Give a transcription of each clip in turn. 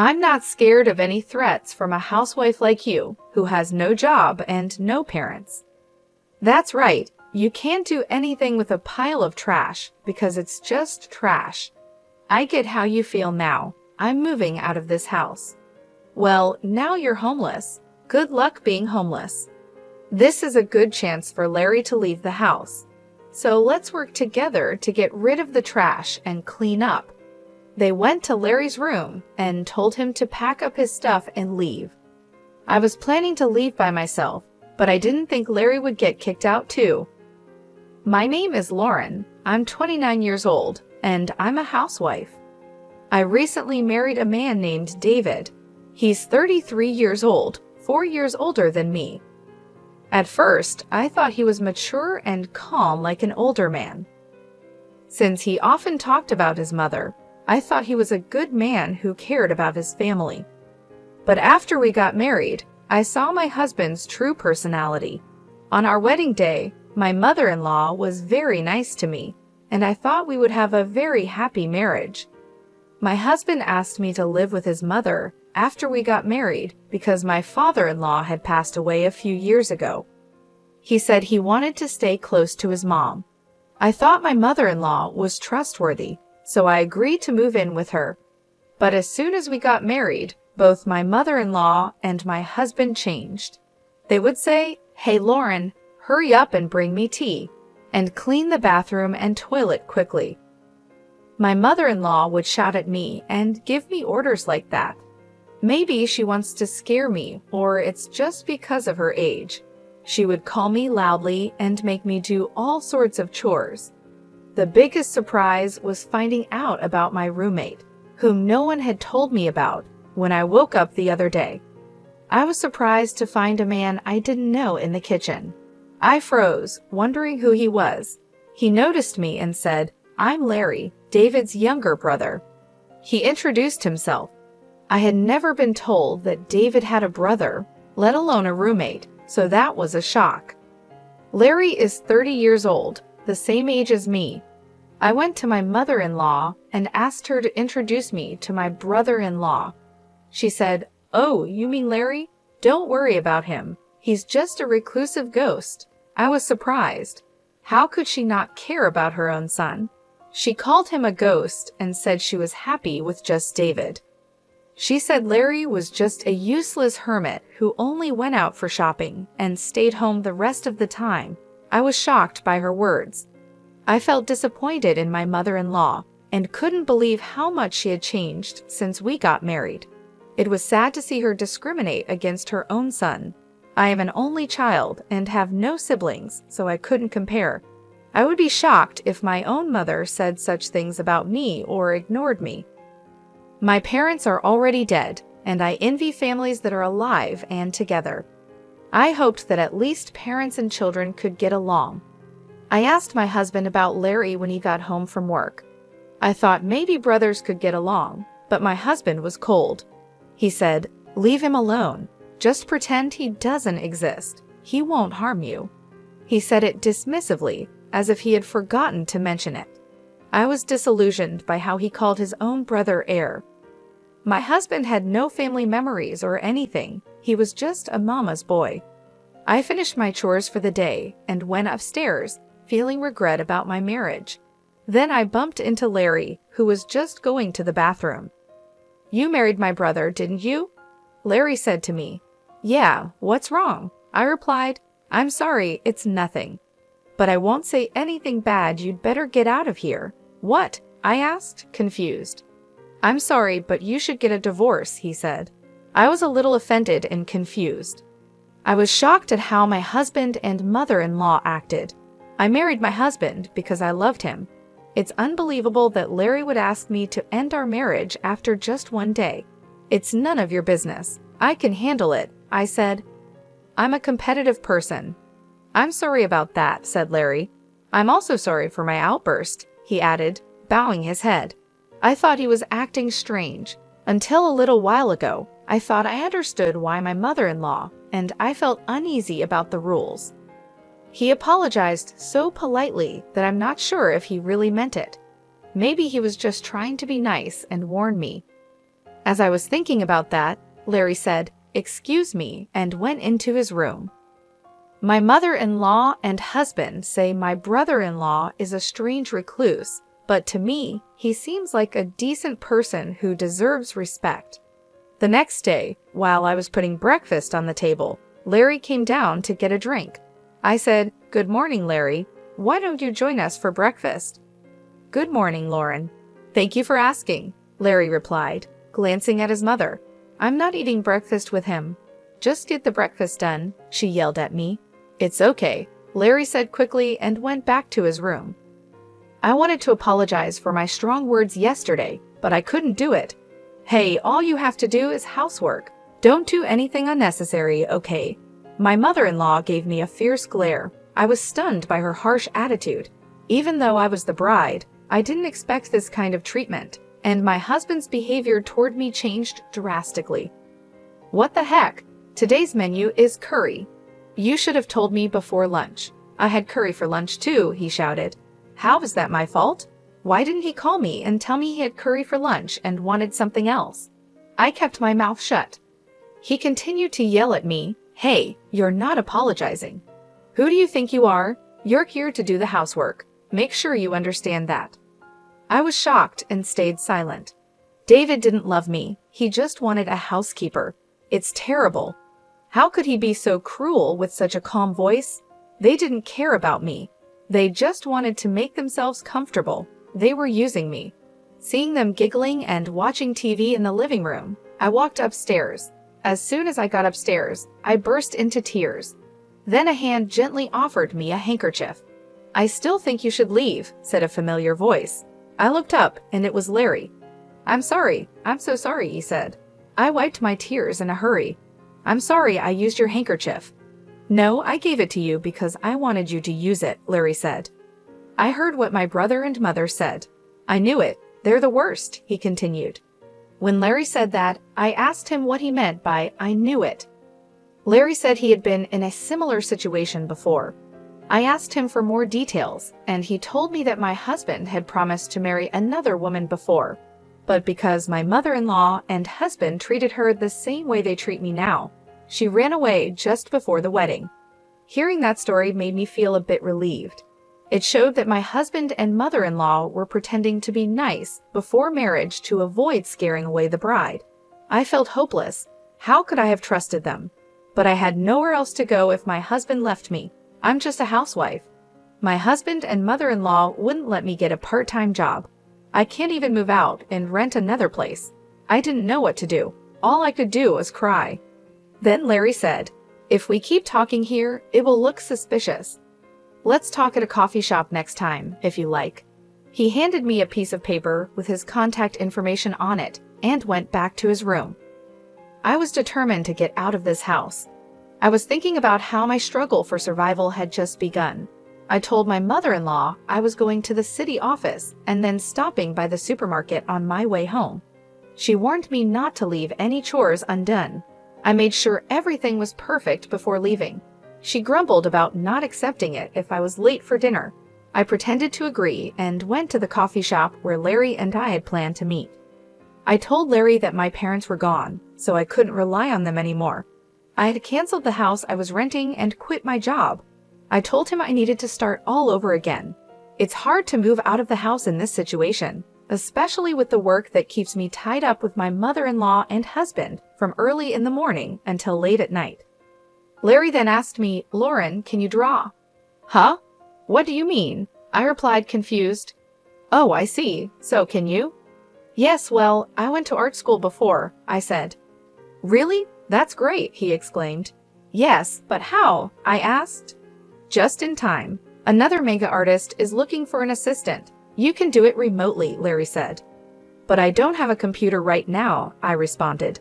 I'm not scared of any threats from a housewife like you, who has no job and no parents. That's right, you can't do anything with a pile of trash because it's just trash. I get how you feel now. I'm moving out of this house. Well, now you're homeless. Good luck being homeless. This is a good chance for Larry to leave the house. So let's work together to get rid of the trash and clean up. They went to Larry's room and told him to pack up his stuff and leave. I was planning to leave by myself, but I didn't think Larry would get kicked out too. My name is Lauren. I'm 29 years old, and I'm a housewife. I recently married a man named David. He's 33 years old, 4 years older than me. At first, I thought he was mature and calm like an older man. Since he often talked about his mother, I thought he was a good man who cared about his family. But after we got married, I saw my husband's true personality. On our wedding day, my mother-in-law was very nice to me, and I thought we would have a very happy marriage. My husband asked me to live with his mother after we got married because my father-in-law had passed away a few years ago. He said he wanted to stay close to his mom. I thought my mother-in-law was trustworthy, so I agreed to move in with her. But as soon as we got married, both my mother-in-law and my husband changed. They would say, "Hey Lauren, hurry up and bring me tea," and clean the bathroom and toilet quickly. My mother-in-law would shout at me and give me orders like that. Maybe she wants to scare me, or it's just because of her age. She would call me loudly and make me do all sorts of chores. The biggest surprise was finding out about my roommate, whom no one had told me about, when I woke up the other day. I was surprised to find a man I didn't know in the kitchen. I froze, wondering who he was. He noticed me and said, "I'm Larry, David's younger brother." He introduced himself. I had never been told that David had a brother, let alone a roommate, so that was a shock. Larry is 30 years old, the same age as me. I went to my mother-in-law and asked her to introduce me to my brother-in-law. She said, "Oh, you mean Larry? Don't worry about him. He's just a reclusive ghost." I was surprised. How could she not care about her own son? She called him a ghost and said she was happy with just David. She said Larry was just a useless hermit who only went out for shopping and stayed home the rest of the time. I was shocked by her words. I felt disappointed in my mother-in-law and couldn't believe how much she had changed since we got married. It was sad to see her discriminate against her own son. I am an only child and have no siblings, so I couldn't compare. I would be shocked if my own mother said such things about me or ignored me. My parents are already dead, and I envy families that are alive and together. I hoped that at least parents and children could get along. I asked my husband about Larry when he got home from work. I thought maybe brothers could get along, but my husband was cold. He said, "Leave him alone. Just pretend he doesn't exist. He won't harm you." He said it dismissively, as if he had forgotten to mention it. I was disillusioned by how he called his own brother heir. My husband had no family memories or anything. He was just a mama's boy. I finished my chores for the day and went upstairs, feeling regret about my marriage. Then I bumped into Larry, who was just going to the bathroom. "You married my brother, didn't you?" Larry said to me. "Yeah, what's wrong?" I replied, "I'm sorry, it's nothing. But I won't say anything bad. You'd better get out of here." "What?" I asked, confused. "I'm sorry, but you should get a divorce," he said. I was a little offended and confused. I was shocked at how my husband and mother-in-law acted. I married my husband because I loved him. It's unbelievable that Larry would ask me to end our marriage after just one day. "It's none of your business. I can handle it," I said. "I'm a competitive person." "I'm sorry about that," said Larry. "I'm also sorry for my outburst," he added, bowing his head. I thought he was acting strange. Until a little while ago, I thought I understood why my mother-in-law, and I felt uneasy about the rules. He apologized so politely that I'm not sure if he really meant it. Maybe he was just trying to be nice and warn me. As I was thinking about that, Larry said, "Excuse me," and went into his room. My mother-in-law and husband say my brother-in-law is a strange recluse, but to me, he seems like a decent person who deserves respect. The next day, while I was putting breakfast on the table, Larry came down to get a drink. I said, "Good morning, Larry. Why don't you join us for breakfast?" "Good morning, Lauren. Thank you for asking," Larry replied, glancing at his mother. "I'm not eating breakfast with him." "Just get the breakfast done," she yelled at me. "It's okay," Larry said quickly and went back to his room. I wanted to apologize for my strong words yesterday, but I couldn't do it. Hey, all you have to do is housework. Don't do anything unnecessary, okay? My mother-in-law gave me a fierce glare. I was stunned by her harsh attitude. Even though I was the bride, I didn't expect this kind of treatment, and my husband's behavior toward me changed drastically. "What the heck? Today's menu is curry. You should have told me before lunch. I had curry for lunch too," he shouted. "How is that my fault? Why didn't he call me and tell me he had curry for lunch and wanted something else?" I kept my mouth shut. He continued to yell at me, "Hey, you're not apologizing. Who do you think you are? You're here to do the housework. Make sure you understand that." I was shocked and stayed silent. David didn't love me. He just wanted a housekeeper. It's terrible. How could he be so cruel with such a calm voice? They didn't care about me. They just wanted to make themselves comfortable. They were using me. Seeing them giggling and watching TV in the living room, I walked upstairs. As soon as I got upstairs, I burst into tears. Then a hand gently offered me a handkerchief. "I still think you should leave," said a familiar voice. I looked up, and it was Larry. I'm so sorry," he said. I wiped my tears in a hurry. "I'm sorry I used your handkerchief." "No, I gave it to you because I wanted you to use it," Larry said. I heard what my brother and mother said. "I knew it. They're the worst," he continued. When Larry said that, I asked him what he meant by "I knew it." Larry said he had been in a similar situation before. I asked him for more details, and he told me that my husband had promised to marry another woman before. But because my mother-in-law and husband treated her the same way they treat me now, she ran away just before the wedding. Hearing that story made me feel a bit relieved. It showed that my husband and mother-in-law were pretending to be nice before marriage to avoid scaring away the bride. I felt hopeless. How could I have trusted them? But I had nowhere else to go if my husband left me. I'm just a housewife. My husband and mother-in-law wouldn't let me get a part-time job. I can't even move out and rent another place. I didn't know what to do. All I could do was cry. Then Larry said, "If we keep talking here, it will look suspicious. Let's talk at a coffee shop next time, if you like." He handed me a piece of paper with his contact information on it and went back to his room. I was determined to get out of this house. I was thinking about how my struggle for survival had just begun. I told my mother-in-law I was going to the city office and then stopping by the supermarket on my way home. She warned me not to leave any chores undone. I made sure everything was perfect before leaving. She grumbled about not accepting it if I was late for dinner. I pretended to agree and went to the coffee shop where Larry and I had planned to meet. I told Larry that my parents were gone, so I couldn't rely on them anymore. I had canceled the house I was renting and quit my job. I told him I needed to start all over again. It's hard to move out of the house in this situation, especially with the work that keeps me tied up with my mother-in-law and husband from early in the morning until late at night. Larry then asked me, "Lauren, can you draw?" "Huh? What do you mean?" I replied, confused. "Oh, I see. So can you?" "Yes, well, I went to art school before," I said. "Really? That's great," he exclaimed. "Yes, but how?" I asked. "Just in time. Another mega artist is looking for an assistant. You can do it remotely," Larry said. "But I don't have a computer right now," I responded.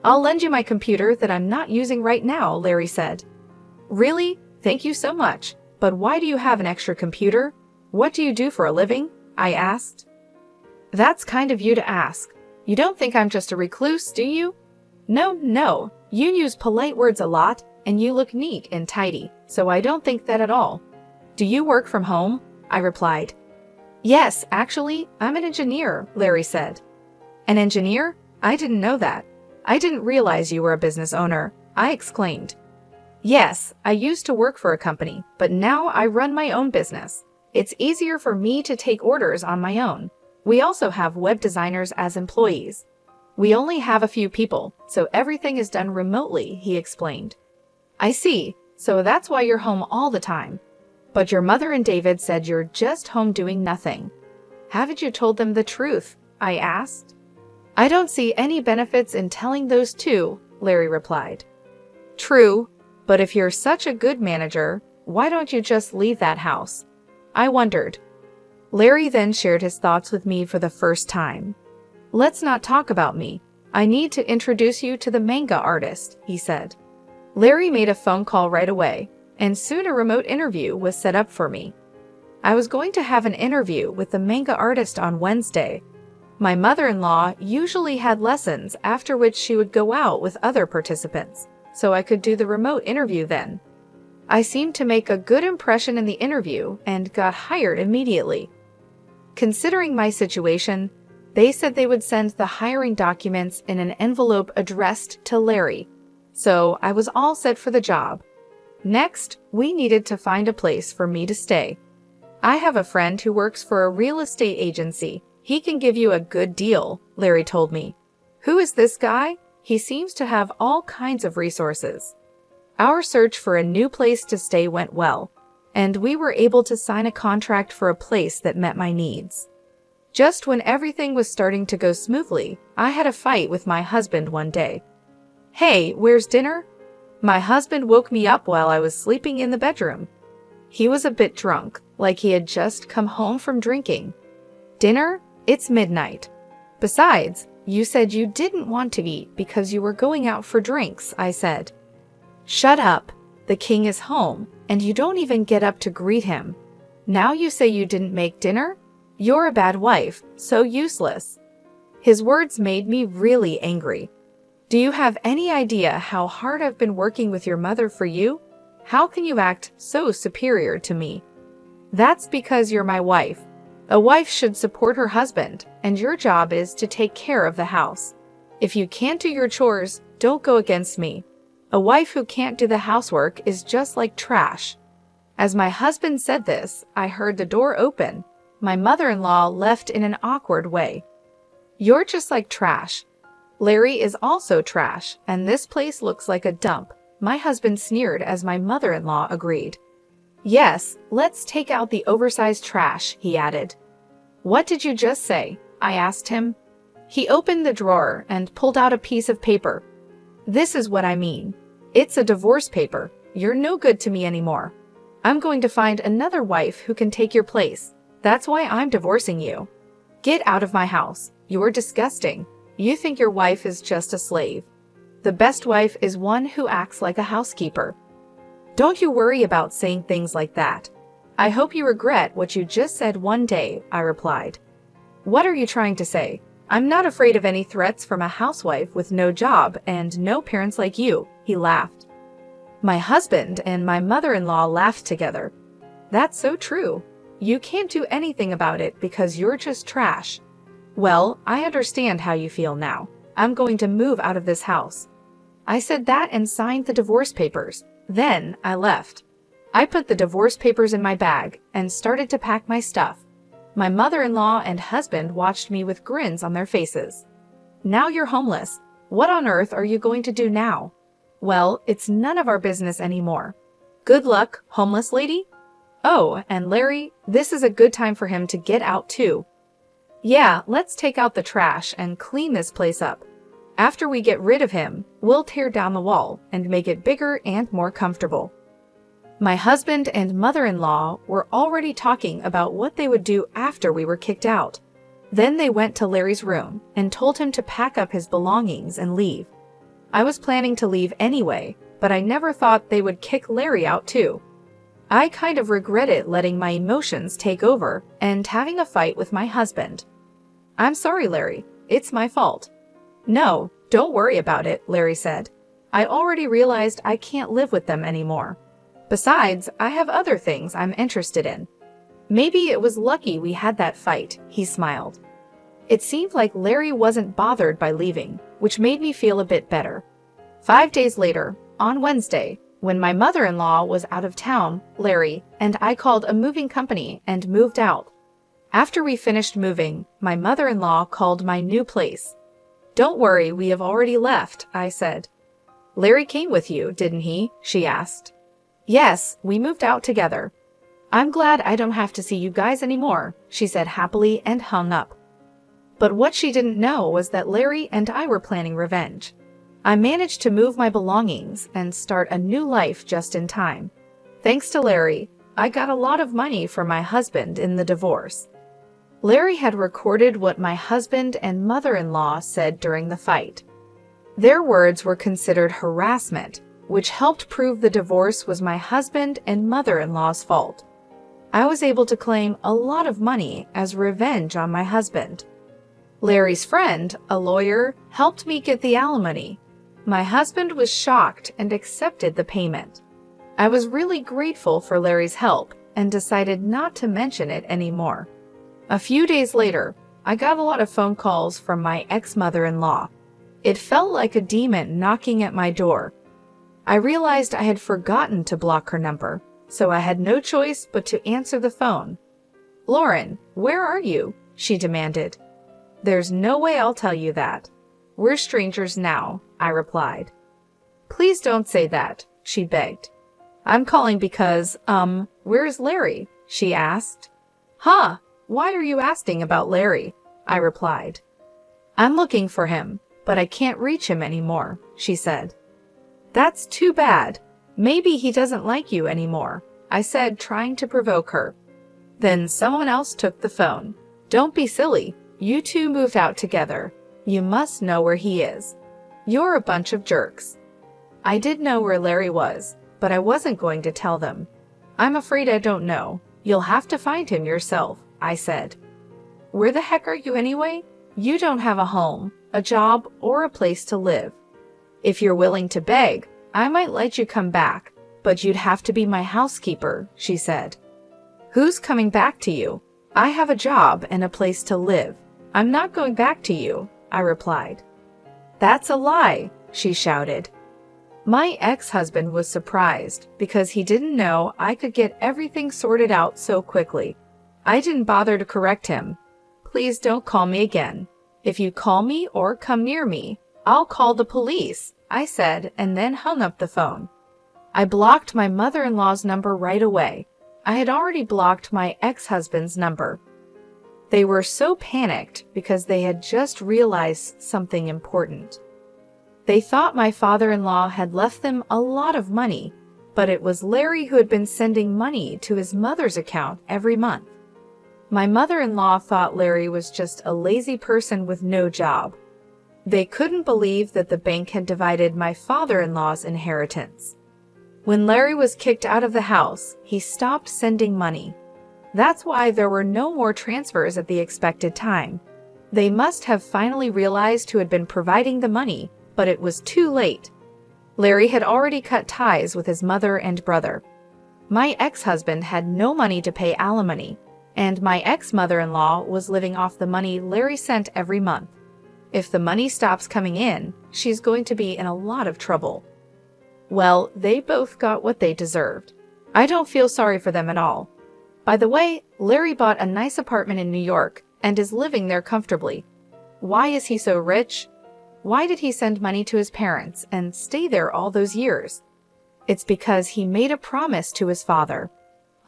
"I'll lend you my computer that I'm not using right now," Larry said. "Really? Thank you so much. But why do you have an extra computer? What do you do for a living?" I asked. "That's kind of you to ask. You don't think I'm just a recluse, do you?" No. You use polite words a lot, and you look neat and tidy, so I don't think that at all." "Do you work from home?" I replied. "Yes, actually, I'm an engineer," Larry said. "An engineer?" I didn't know that. I didn't realize you were a business owner, I exclaimed. Yes, I used to work for a company, but now I run my own business. It's easier for me to take orders on my own. We also have web designers as employees. We only have a few people, so everything is done remotely, he explained. I see, so that's why you're home all the time. But your mother and David said you're just home doing nothing. Haven't you told them the truth? I asked. I don't see any benefits in telling those two, Larry replied. True, but if you're such a good manager, why don't you just leave that house? I wondered. Larry then shared his thoughts with me for the first time. Let's not talk about me. I need to introduce you to the manga artist, he said. Larry made a phone call right away, and soon a remote interview was set up for me. I was going to have an interview with the manga artist on Wednesday. My mother-in-law usually had lessons after which she would go out with other participants, so I could do the remote interview then. I seemed to make a good impression in the interview and got hired immediately. Considering my situation, they said they would send the hiring documents in an envelope addressed to Larry, so I was all set for the job. Next, we needed to find a place for me to stay. I have a friend who works for a real estate agency. He can give you a good deal, Larry told me. Who is this guy? He seems to have all kinds of resources. Our search for a new place to stay went well, and we were able to sign a contract for a place that met my needs. Just when everything was starting to go smoothly, I had a fight with my husband one day. Hey, where's dinner? My husband woke me up while I was sleeping in the bedroom. He was a bit drunk, like he had just come home from drinking. Dinner? It's midnight. Besides, you said you didn't want to eat because you were going out for drinks, I said. Shut up. The king is home, and you don't even get up to greet him. Now you say you didn't make dinner? You're a bad wife, so useless. His words made me really angry. Do you have any idea how hard I've been working with your mother for you? How can you act so superior to me? That's because you're my wife. A wife should support her husband, and your job is to take care of the house. If you can't do your chores, don't go against me. A wife who can't do the housework is just like trash. As my husband said this, I heard the door open. My mother-in-law left in an awkward way. You're just like trash. Larry is also trash, and this place looks like a dump, my husband sneered as my mother-in-law agreed. Yes, let's take out the oversized trash, he added. What did you just say? I asked him. He opened the drawer and pulled out a piece of paper. This is what I mean. It's a divorce paper. You're no good to me anymore. I'm going to find another wife who can take your place. That's why I'm divorcing you. Get out of my house. You're disgusting. You think your wife is just a slave. The best wife is one who acts like a housekeeper. Don't you worry about saying things like that. I hope you regret what you just said one day, I replied. What are you trying to say? I'm not afraid of any threats from a housewife with no job and no parents like you, he laughed. My husband and my mother-in-law laughed together. That's so true. You can't do anything about it because you're just trash. Well, I understand how you feel now. I'm going to move out of this house. I said that and signed the divorce papers. Then I left. I put the divorce papers in my bag and started to pack my stuff. My mother-in-law and husband watched me with grins on their faces. Now you're homeless. What on earth are you going to do now? Well, it's none of our business anymore. Good luck, homeless lady. Oh, and Larry, this is a good time for him to get out too. Yeah, let's take out the trash and clean this place up. After we get rid of him, we'll tear down the wall and make it bigger and more comfortable. My husband and mother-in-law were already talking about what they would do after we were kicked out. Then they went to Larry's room and told him to pack up his belongings and leave. I was planning to leave anyway, but I never thought they would kick Larry out too. I kind of regretted letting my emotions take over and having a fight with my husband. I'm sorry, Larry. It's my fault. No, don't worry about it, Larry said. I already realized I can't live with them anymore. Besides, I have other things I'm interested in. Maybe it was lucky we had that fight, he smiled. It seemed like Larry wasn't bothered by leaving, which made me feel a bit better. 5 days later, on Wednesday, when my mother-in-law was out of town, Larry and I called a moving company and moved out. After we finished moving, my mother-in-law called my new place. "Don't worry, we have already left," I said. "Larry came with you, didn't he?" she asked. "Yes, we moved out together." "I'm glad I don't have to see you guys anymore," she said happily and hung up. But what she didn't know was that Larry and I were planning revenge. I managed to move my belongings and start a new life just in time. Thanks to Larry, I got a lot of money from my husband in the divorce. Larry had recorded what my husband and mother-in-law said during the fight. Their words were considered harassment, which helped prove the divorce was my husband and mother-in-law's fault. I was able to claim a lot of money as revenge on my husband. Larry's friend, a lawyer, helped me get the alimony. My husband was shocked and accepted the payment. I was really grateful for Larry's help and decided not to mention it anymore. A few days later, I got a lot of phone calls from my ex-mother-in-law. It felt like a demon knocking at my door. I realized I had forgotten to block her number, so I had no choice but to answer the phone. "Lauren, where are you?" she demanded. "There's no way I'll tell you that. We're strangers now," I replied. "Please don't say that," she begged. "I'm calling because, where's Larry?" she asked. "Huh? Why are you asking about Larry?" I replied. "I'm looking for him, but I can't reach him anymore," she said. "That's too bad. Maybe he doesn't like you anymore," I said, trying to provoke her. Then someone else took the phone. "Don't be silly. You two moved out together. You must know where he is. You're a bunch of jerks." I did know where Larry was, but I wasn't going to tell them. "I'm afraid I don't know. You'll have to find him yourself," I said. "Where the heck are you anyway? You don't have a home, a job, or a place to live. If you're willing to beg, I might let you come back, but you'd have to be my housekeeper," she said. "Who's coming back to you? I have a job and a place to live. I'm not going back to you," I replied. "That's a lie," she shouted. My ex-husband was surprised because he didn't know I could get everything sorted out so quickly. I didn't bother to correct him. "Please don't call me again. If you call me or come near me, I'll call the police," I said, and then hung up the phone. I blocked my mother-in-law's number right away. I had already blocked my ex-husband's number. They were so panicked because they had just realized something important. They thought my father-in-law had left them a lot of money, but it was Larry who had been sending money to his mother's account every month. My mother-in-law thought Larry was just a lazy person with no job. They couldn't believe that the bank had divided my father-in-law's inheritance. When Larry was kicked out of the house, he stopped sending money. That's why there were no more transfers at the expected time. They must have finally realized who had been providing the money, but it was too late. Larry had already cut ties with his mother and brother. My ex-husband had no money to pay alimony, and my ex-mother-in-law was living off the money Larry sent every month. If the money stops coming in, she's going to be in a lot of trouble. Well, they both got what they deserved. I don't feel sorry for them at all. By the way, Larry bought a nice apartment in New York and is living there comfortably. Why is he so rich? Why did he send money to his parents and stay there all those years? It's because he made a promise to his father.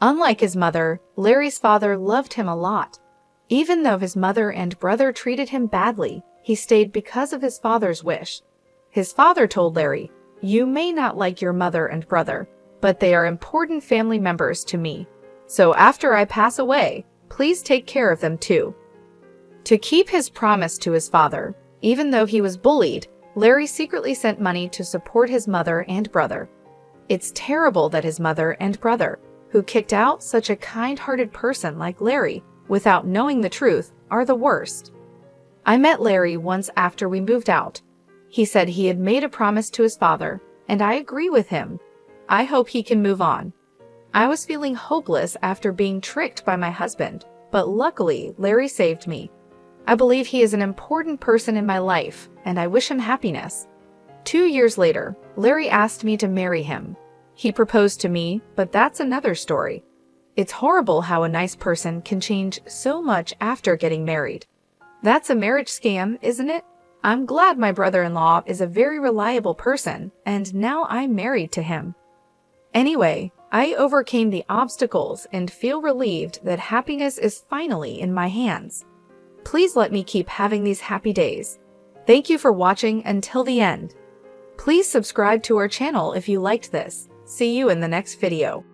Unlike his mother, Larry's father loved him a lot. Even though his mother and brother treated him badly, he stayed because of his father's wish. His father told Larry, "You may not like your mother and brother, but they are important family members to me. So after I pass away, please take care of them too." To keep his promise to his father, even though he was bullied, Larry secretly sent money to support his mother and brother. It's terrible that his mother and brother, who kicked out such a kind-hearted person like Larry without knowing the truth, are the worst. I met Larry once after we moved out. He said he had made a promise to his father, and I agree with him. I hope he can move on. I was feeling hopeless after being tricked by my husband, but luckily Larry saved me. I believe he is an important person in my life, and I wish him happiness." 2 years later, Larry asked me to marry him. He proposed to me, but that's another story. It's horrible how a nice person can change so much after getting married. That's a marriage scam, isn't it? I'm glad my brother-in-law is a very reliable person, and now I'm married to him. Anyway, I overcame the obstacles and feel relieved that happiness is finally in my hands. Please let me keep having these happy days. Thank you for watching until the end. Please subscribe to our channel if you liked this. See you in the next video.